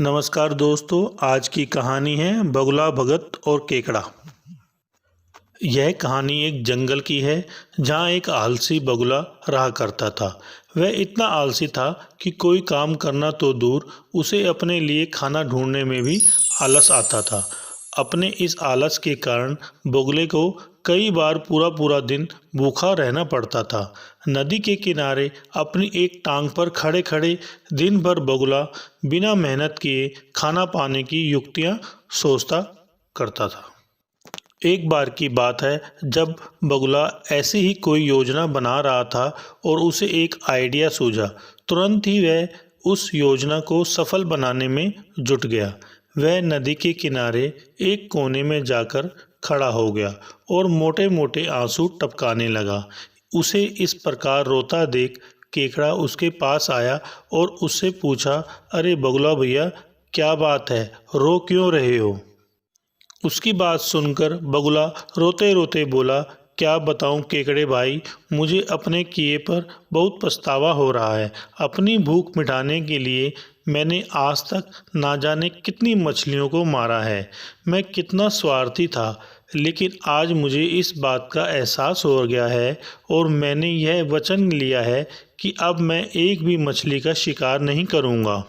नमस्कार दोस्तों, आज की कहानी है बगुला भगत और केकड़ा। यह कहानी एक जंगल की है जहाँ एक आलसी बगुला रहा करता था। वह इतना आलसी था कि कोई काम करना तो दूर, उसे अपने लिए खाना ढूंढने में भी आलस आता था। अपने इस आलस के कारण बगुले को कई बार पूरा पूरा दिन भूखा रहना पड़ता था। नदी के किनारे अपनी एक टांग पर खड़े खड़े दिन भर बगुला बिना मेहनत किए खाना पाने की युक्तियाँ सोचता करता था। एक बार की बात है जब बगुला ऐसे ही कोई योजना बना रहा था और उसे एक आइडिया सूझा। तुरंत ही वह उस योजना को सफल बनाने में जुट गया। वह नदी के किनारे एक कोने में जाकर खड़ा हो गया और मोटे मोटे आंसू टपकाने लगा। उसे इस प्रकार रोता देख केकड़ा उसके पास आया और उससे पूछा, अरे बगुला भैया, क्या बात है, रो क्यों रहे हो? उसकी बात सुनकर बगुला रोते रोते बोला, क्या बताऊं केकड़े भाई, मुझे अपने किए पर बहुत पछतावा हो रहा है। अपनी भूख मिटाने के लिए मैंने आज तक ना जाने कितनी मछलियों को मारा है। मैं कितना स्वार्थी था, लेकिन आज मुझे इस बात का एहसास हो गया है और मैंने यह वचन लिया है कि अब मैं एक भी मछली का शिकार नहीं करूँगा।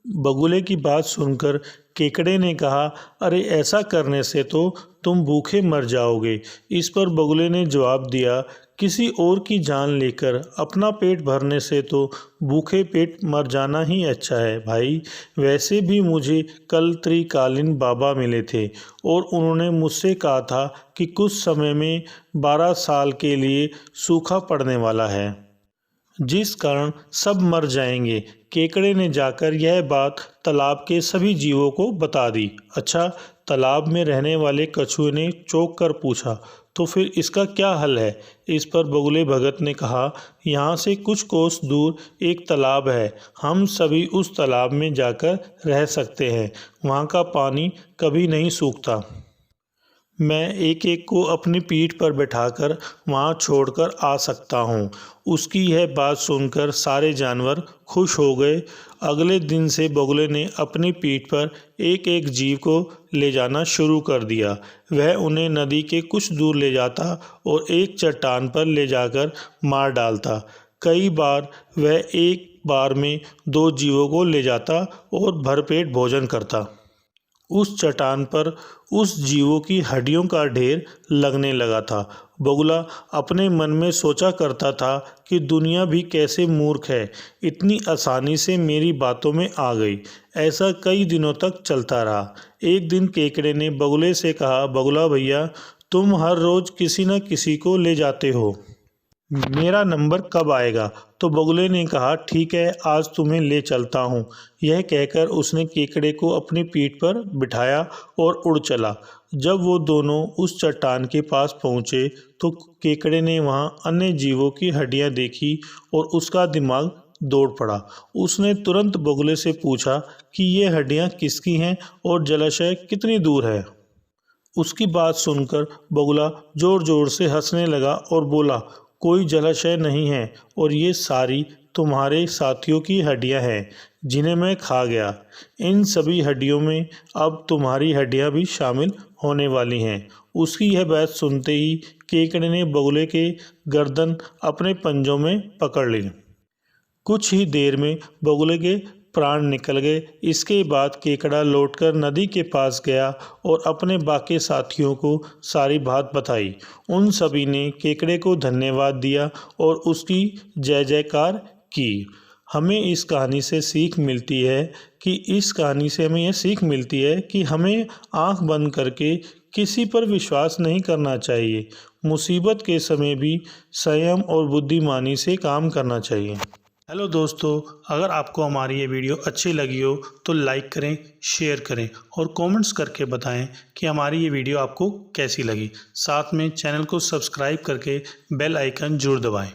बगुले की बात सुनकर केकड़े ने कहा, अरे ऐसा करने से तो तुम भूखे मर जाओगे। इस पर बगुले ने जवाब दिया, किसी और की जान लेकर अपना पेट भरने से तो भूखे पेट मर जाना ही अच्छा है भाई। वैसे भी मुझे कल त्रिकालीन बाबा मिले थे और उन्होंने मुझसे कहा था कि कुछ समय में 12 साल के लिए सूखा पड़ने वाला है, जिस कारण सब मर जाएंगे। केकड़े ने जाकर यह बात तालाब के सभी जीवों को बता दी। अच्छा, तालाब में रहने वाले कछुए ने चौंक कर पूछा, तो फिर इसका क्या हल है? इस पर बगुले भगत ने कहा, यहाँ से कुछ कोस दूर एक तालाब है, हम सभी उस तालाब में जाकर रह सकते हैं। वहाँ का पानी कभी नहीं सूखता। मैं एक एक को अपनी पीठ पर बैठाकर वहाँ छोड़कर आ सकता हूँ। उसकी यह बात सुनकर सारे जानवर खुश हो गए। अगले दिन से बगुले ने अपनी पीठ पर एक एक जीव को ले जाना शुरू कर दिया। वह उन्हें नदी के कुछ दूर ले जाता और एक चट्टान पर ले जाकर मार डालता। कई बार वह एक बार में 2 जीवों को ले जाता और भरपेट भोजन करता। उस चट्टान पर उस जीवों की हड्डियों का ढेर लगने लगा था। बगुला अपने मन में सोचा करता था कि दुनिया भी कैसे मूर्ख है, इतनी आसानी से मेरी बातों में आ गई। ऐसा कई दिनों तक चलता रहा। एक दिन केकड़े ने बगुले से कहा, बगुला भैया, तुम हर रोज किसी न किसी को ले जाते हो, मेरा नंबर कब आएगा? तो बगुले ने कहा, ठीक है, आज तुम्हें ले चलता हूँ। यह कहकर उसने केकड़े को अपनी पीठ पर बिठाया और उड़ चला। जब वो दोनों उस चट्टान के पास पहुँचे तो केकड़े ने वहाँ अन्य जीवों की हड्डियाँ देखी और उसका दिमाग दौड़ पड़ा। उसने तुरंत बगुले से पूछा कि ये हड्डियाँ किसकी हैं और जलाशय कितनी दूर है? उसकी बात सुनकर बगुला जोर जोर से हंसने लगा और बोला, कोई जलाशय नहीं है और ये सारी तुम्हारे साथियों की हड्डियां हैं जिन्हें मैं खा गया। इन सभी हड्डियों में अब तुम्हारी हड्डियां भी शामिल होने वाली हैं। उसकी यह बात सुनते ही केकड़े ने बगुले के गर्दन अपने पंजों में पकड़ ली। कुछ ही देर में बगुले के प्राण निकल गए। इसके बाद केकड़ा लौटकर नदी के पास गया और अपने बाकी साथियों को सारी बात बताई। उन सभी ने केकड़े को धन्यवाद दिया और उसकी जय जयकार की। हमें इस कहानी से सीख मिलती है कि हमें आंख बंद करके किसी पर विश्वास नहीं करना चाहिए। मुसीबत के समय भी संयम और बुद्धिमानी से काम करना चाहिए। हेलो दोस्तों, अगर आपको हमारी ये वीडियो अच्छी लगी हो तो लाइक करें, शेयर करें और कमेंट्स करके बताएं कि हमारी ये वीडियो आपको कैसी लगी। साथ में चैनल को सब्सक्राइब करके बेल आइकन जरूर दबाएं।